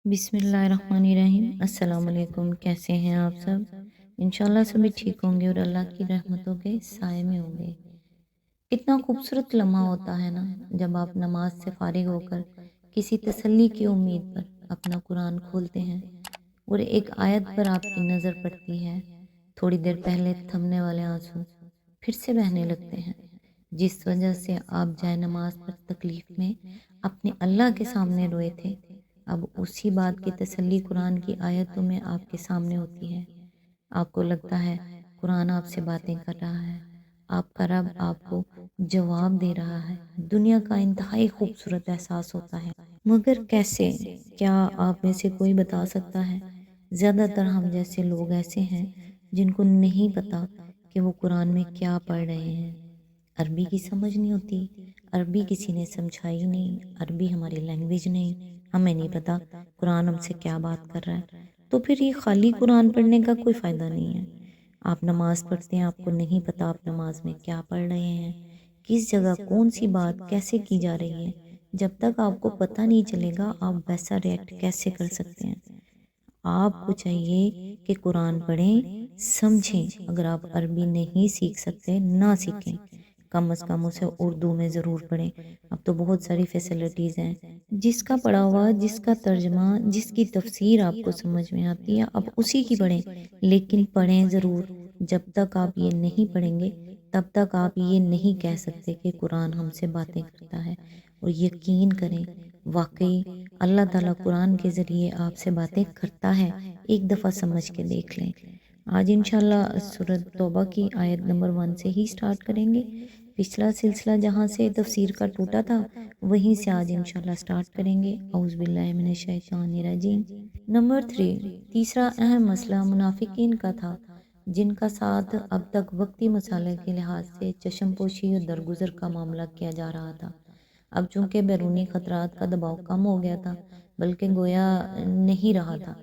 بسم اللہ الرحمن الرحیم۔ السلام علیکم، کیسے ہیں آپ سب؟ انشاءاللہ سبھی ٹھیک ہوں گے اور اللہ کی رحمتوں کے سائے میں ہوں گے۔ کتنا خوبصورت لمحہ ہوتا ہے نا جب آپ نماز سے فارغ ہو کر کسی تسلی کی امید پر اپنا قرآن کھولتے ہیں اور ایک آیت پر آپ کی نظر پڑتی ہے۔ تھوڑی دیر پہلے تھمنے والے آنسو پھر سے بہنے لگتے ہیں، جس وجہ سے آپ جائے نماز پر تکلیف میں اپنے اللہ کے سامنے روئے تھے، اب اسی بات کی تسلی قرآن کی آیتوں میں آپ کے سامنے ہوتی ہے۔ آپ کو لگتا ہے قرآن آپ سے باتیں کر رہا ہے، آپ کا رب آپ کو جواب دے رہا ہے۔ دنیا کا انتہائی خوبصورت احساس ہوتا ہے، مگر کیسے؟ کیا آپ میں سے کوئی بتا سکتا ہے؟ زیادہ تر ہم جیسے لوگ ایسے ہیں جن کو نہیں پتا کہ وہ قرآن میں کیا پڑھ رہے ہیں۔ عربی کی سمجھ نہیں ہوتی، عربی کسی نے سمجھائی نہیں، عربی ہماری لینگویج نہیں، ہمیں نہیں پتا قرآن ہم سے کیا بات کر رہا ہے۔ تو پھر یہ خالی قرآن پڑھنے کا کوئی فائدہ نہیں ہے۔ آپ نماز پڑھتے ہیں، آپ کو نہیں پتا آپ نماز میں کیا پڑھ رہے ہیں، کس جگہ کون سی بات کیسے کی جا رہی ہے۔ جب تک آپ کو پتہ نہیں چلے گا آپ ویسا ریئیکٹ کیسے کر سکتے ہیں؟ آپ کو چاہیے کہ قرآن پڑھیں، سمجھیں۔ اگر آپ عربی نہیں سیکھ سکتے نہ سیکھیں، کم از کم اسے اردو میں ضرور پڑھیں۔ اب تو بہت ساری فیسلٹیز ہیں، جس کا پڑھا ہوا، جس کا ترجمہ، جس کی تفسیر آپ کو سمجھ میں آتی ہے آپ اسی کی پڑھیں، لیکن پڑھیں ضرور۔ جب تک آپ یہ نہیں پڑھیں گے تب تک آپ یہ نہیں کہہ سکتے کہ قرآن ہم سے باتیں کرتا ہے۔ اور یقین کریں، واقعی اللہ تعالیٰ قرآن کے ذریعے آپ سے باتیں کرتا ہے۔ ایک دفعہ سمجھ کے دیکھ لیں۔ آج انشاءاللہ سورۃ توبہ کی آیت نمبر 1 سے ہی سٹارٹ کریں گے۔ پچھلا سلسلہ جہاں سے تفسیر کا ٹوٹا تھا وہیں سے آج انشاءاللہ سٹارٹ کریں گے۔ اعوذ باللہ من الشیطان الرجیم۔ نمبر 3، تیسرا اہم مسئلہ منافقین کا تھا، جن کا ساتھ اب تک وقتی مسئلے کے لحاظ سے چشم پوشی اور درگزر کا معاملہ کیا جا رہا تھا۔ اب چونکہ بیرونی خطرات کا دباؤ کم ہو گیا تھا، بلکہ گویا نہیں رہا تھا،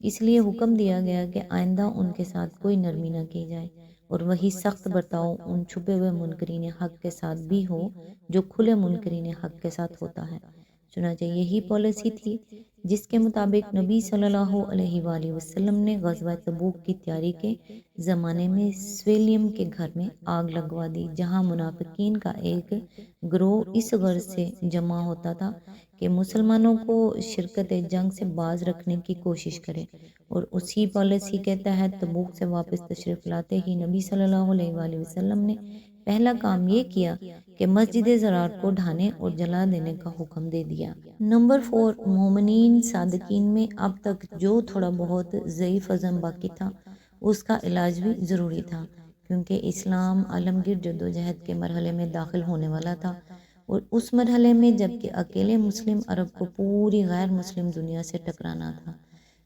اس لیے حکم دیا گیا کہ آئندہ ان کے ساتھ کوئی نرمی نہ کی جائے، اور وہی سخت برتاؤ ان چھپے ہوئے منکرین حق کے ساتھ بھی ہو جو کھلے منکرین حق کے ساتھ ہوتا ہے۔ چنانچہ یہی پالیسی تھی جس کے مطابق نبی صلی اللہ علیہ وآلہ وسلم نے غزوہ تبوک کی تیاری کے زمانے میں سویلیم کے گھر میں آگ لگوا دی، جہاں منافقین کا ایک گروہ اس غرض سے جمع ہوتا تھا کہ مسلمانوں کو شرکت جنگ سے باز رکھنے کی کوشش کرے، اور اسی پالیسی کے تحت تبوک سے واپس تشریف لاتے ہی نبی صلی اللہ علیہ وآلہ وسلم نے پہلا کام یہ کیا کہ مسجد زرار کو ڈھانے اور جلا دینے کا حکم دے دیا۔ نمبر 4، مومنین صادقین میں اب تک جو تھوڑا بہت ضعیف عزم باقی تھا اس کا علاج بھی ضروری تھا، کیونکہ اسلام عالمگیر جدوجہد کے مرحلے میں داخل ہونے والا تھا، اور اس مرحلے میں جبکہ اکیلے مسلم عرب کو پوری غیر مسلم دنیا سے ٹکرانا تھا،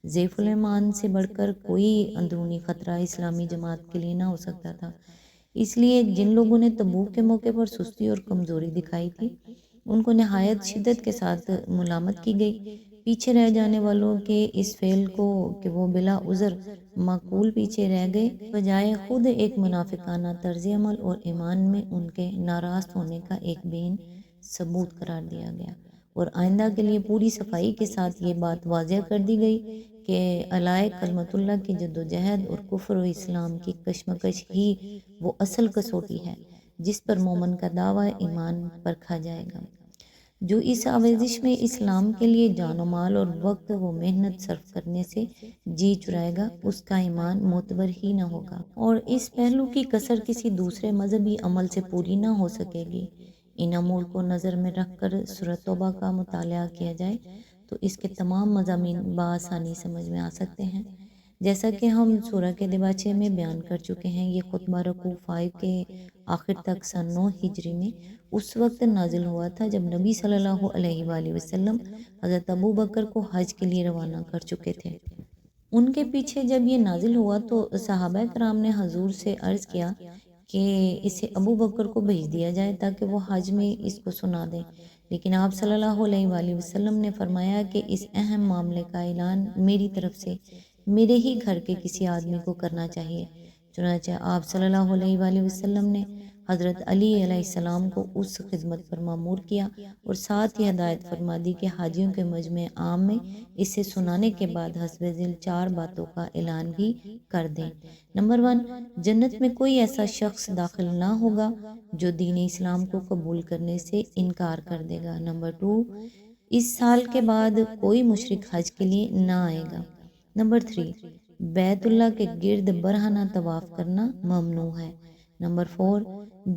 ضعیف الایمان سے بڑھ کر کوئی اندرونی خطرہ اسلامی جماعت کے لیے نہ ہو سکتا تھا۔ اس لیے جن لوگوں نے تبوک کے موقع پر سستی اور کمزوری دکھائی تھی ان کو نہایت شدت کے ساتھ ملامت کی گئی۔ پیچھے رہ جانے والوں کے اس فعل کو کہ وہ بلا عذر معقول پیچھے رہ گئے، بجائے خود ایک منافقانہ طرز عمل اور ایمان میں ان کے ناراست ہونے کا ایک بین ثبوت قرار دیا گیا، اور آئندہ کے لیے پوری صفائی کے ساتھ یہ بات واضح کر دی گئی کہ علائے کلمت اللہ کی جدوجہد اور کفر و اسلام کی کشمکش ہی وہ اصل کسوٹی ہے جس پر مومن کا دعویٰ ایمان پرکھا جائے گا۔ جو اس آویزش میں اسلام کے لیے جان و مال اور وقت و محنت صرف کرنے سے جی چرائے گا اس کا ایمان معتبر ہی نہ ہوگا، اور اس پہلو کی کسر کسی دوسرے مذہبی عمل سے پوری نہ ہو سکے گی۔ ان امور کو نظر میں رکھ کر سورۃ توبہ کا مطالعہ کیا جائے تو اس کے تمام مضامین بآسانی سمجھ میں آ سکتے ہیں۔ جیسا کہ ہم سورہ کے دباچے میں بیان کر چکے ہیں، یہ خطبہ رکوع 5 کے آخر تک سن 9 ہجری میں اس وقت نازل ہوا تھا جب نبی صلی اللہ علیہ وآلہ وسلم حضرت ابو بکر کو حج کے لیے روانہ کر چکے تھے۔ ان کے پیچھے جب یہ نازل ہوا تو صحابہ کرام نے حضور سے عرض کیا کہ اسے ابو بکر کو بھیج دیا جائے تاکہ وہ حج میں اس کو سنا دیں، لیکن آپ صلی اللہ علیہ وآلہ وسلم نے فرمایا کہ اس اہم معاملے کا اعلان میری طرف سے میرے ہی گھر کے کسی آدمی کو کرنا چاہیے۔ چنانچہ آپ صلی اللہ علیہ وآلہ وسلم نے حضرت علی علیہ السلام کو اس خدمت پر مامور کیا اور ساتھ ہی ہدایت فرما دی کہ حاجیوں کے مجمع عام میں اسے سنانے کے بعد حسب ذیل 4 باتوں کا اعلان بھی کر دیں۔ نمبر 1، جنت میں کوئی ایسا شخص داخل نہ ہوگا جو دین اسلام کو قبول کرنے سے انکار کر دے گا۔ نمبر 2، اس سال کے بعد کوئی مشرک حج کے لیے نہ آئے گا۔ نمبر 3، بیت اللہ کے گرد برہنہ طواف کرنا ممنوع ہے۔ نمبر 4،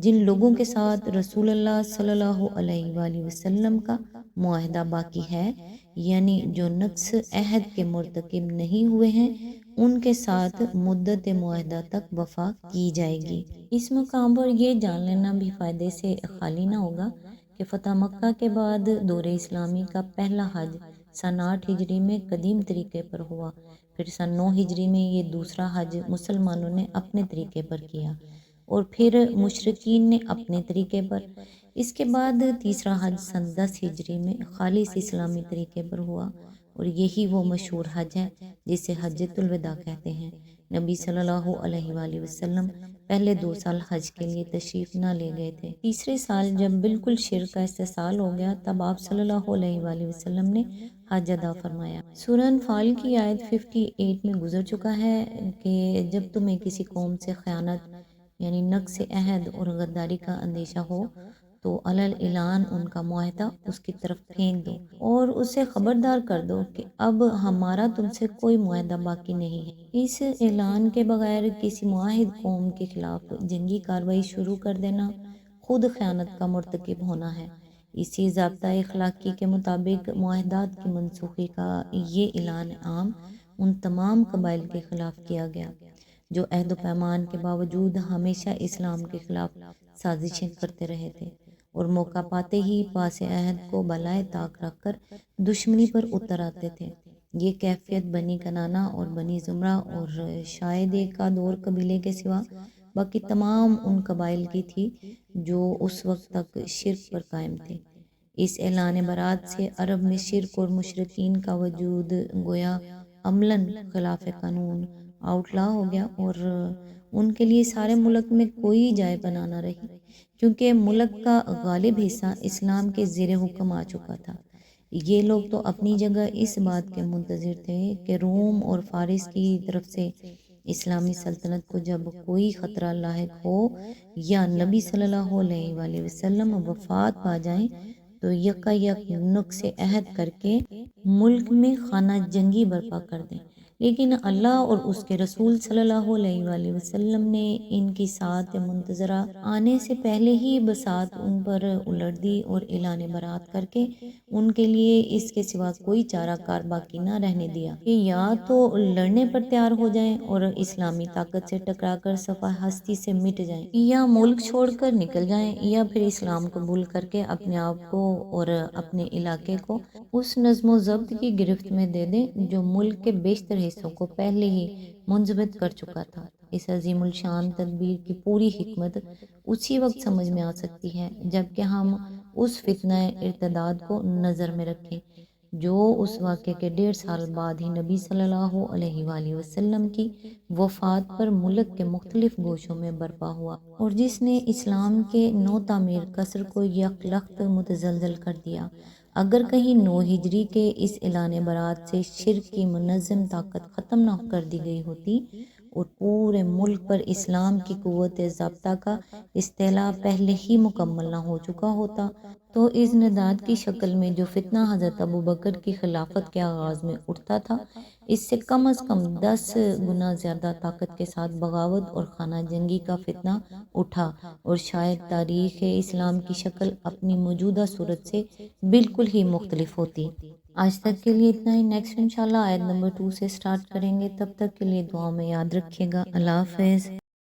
جن لوگوں کے ساتھ رسول اللہ صلی اللہ علیہ وآلہ وسلم کا معاہدہ باقی ہے، یعنی جو نقص عہد کے مرتکب نہیں ہوئے ہیں، ان کے ساتھ مدت معاہدہ تک وفا کی جائے گی۔ اس مقام پر یہ جان لینا بھی فائدے سے خالی نہ ہوگا کہ فتح مکہ کے بعد دور اسلامی کا پہلا حج سن 8 ہجری میں قدیم طریقے پر ہوا، پھر سن 9 ہجری میں یہ دوسرا حج مسلمانوں نے اپنے طریقے پر کیا اور پھر مشرکین نے اپنے طریقے پر۔ اس کے بعد تیسرا حج سن 10 ہجری میں خالص اسلامی طریقے پر ہوا اور یہی وہ مشہور حج ہے جسے حجۃ الوداع کہتے ہیں۔ نبی صلی اللہ علیہ وآلہ وسلم پہلے 2 سال حج کے لیے تشریف نہ لے گئے تھے۔ تیسرے سال جب بالکل شرک کا استحصال ہو گیا تب آپ صلی اللہ علیہ وآلہ وسلم نے حج ادا فرمایا۔ سورہ انفال کی آیت 58 میں گزر چکا ہے کہ جب تمہیں کسی قوم سے خیانت یعنی نقص عہد اور غداری کا اندیشہ ہو تو علل اعلان ان کا معاہدہ اس کی طرف پھینک دو اور اسے خبردار کر دو کہ اب ہمارا تم سے کوئی معاہدہ باقی نہیں ہے۔ اس اعلان کے بغیر کسی معاہد قوم کے خلاف جنگی کارروائی شروع کر دینا خود خیانت کا مرتکب ہونا ہے۔ اسی ضابطہ اخلاقی کے مطابق معاہدات کی منسوخی کا یہ اعلان عام ان تمام قبائل کے خلاف کیا گیا جو عہد و پیمان کے باوجود ہمیشہ اسلام کے خلاف سازشیں کرتے رہے تھے اور موقع پاتے ہی پاس عہد کو بالائے طاق رکھ کر دشمنی پر اتر آتے تھے۔ یہ کیفیت بنی کنانہ اور بنی زمرہ اور شاید ایک آدھ اور قبیلے کے سوا باقی تمام ان قبائل کی تھی جو اس وقت تک شرک پر قائم تھے۔ اس اعلان برات سے عرب میں شرک اور مشرکین کا وجود گویا عملاً خلاف قانون آؤٹلا ہو گیا اور ان کے لیے سارے ملک میں کوئی جائے پناہ نہ رہی، کیونکہ ملک کا غالب حصہ اسلام کے زیر حکم آ چکا تھا۔ یہ لوگ تو اپنی جگہ اس بات کے منتظر تھے کہ روم اور فارس کی طرف سے اسلامی سلطنت کو جب کوئی خطرہ لاحق ہو یا نبی صلی اللہ علیہ وآلہ وسلم وفات پا جائیں تو یکا یک نقص عہد کر کے ملک میں خانہ جنگی برپا کر دیں، لیکن اللہ اور اس کے رسول صلی اللہ علیہ وآلہ وسلم نے ان کی ساعت منتظرہ آنے سے پہلے ہی بساط ان پر الٹ دی اور اعلان برات کر کے ان کے لیے اس کے سوا کوئی چارہ کار باقی نہ رہنے دیا کہ یا تو لڑنے پر تیار ہو جائیں اور اسلامی طاقت سے ٹکرا کر صفحہ ہستی سے مٹ جائیں، یا ملک چھوڑ کر نکل جائیں، یا پھر اسلام قبول کر کے اپنے آپ کو اور اپنے علاقے کو اس نظم و ضبط کی گرفت میں دے دیں جو ملک کے بیشتر حصوں کو پہلے ہی منضبط کر چکا تھا۔ اس عظیم الشان تدبیر کی پوری حکمت اسی وقت سمجھ میں آ سکتی ہے جب کہ ہم اس فتنہ ارتداد کو نظر میں رکھیں جو اس واقعے کے 1.5 سال بعد ہی نبی صلی اللہ علیہ وآلہ وسلم کی وفات پر ملک کے مختلف گوشوں میں برپا ہوا اور جس نے اسلام کے نو تعمیر قصر کو یک لخت متزلزل کر دیا۔ اگر کہیں 9 ہجری کے اس اعلان برات سے شرک کی منظم طاقت ختم نہ کر دی گئی ہوتی اور پورے ملک پر اسلام کی قوت ضابطہ کا استعلاء پہلے ہی مکمل نہ ہو چکا ہوتا تو اس نضاد کی شکل میں جو فتنہ حضرت ابوبکر کی خلافت کے آغاز میں اٹھتا تھا، اس سے کم از کم 10 گنا زیادہ طاقت کے ساتھ بغاوت اور خانہ جنگی کا فتنہ اٹھا اور شاید تاریخ اسلام کی شکل اپنی موجودہ صورت سے بالکل ہی مختلف ہوتی۔ آج تک کے لیے اتنا ہی، نیکسٹ انشاءاللہ آیت نمبر 2 سے سٹارٹ کریں گے، تب تک کے لیے دعاؤں میں یاد رکھیے گا۔ اللہ حافظ۔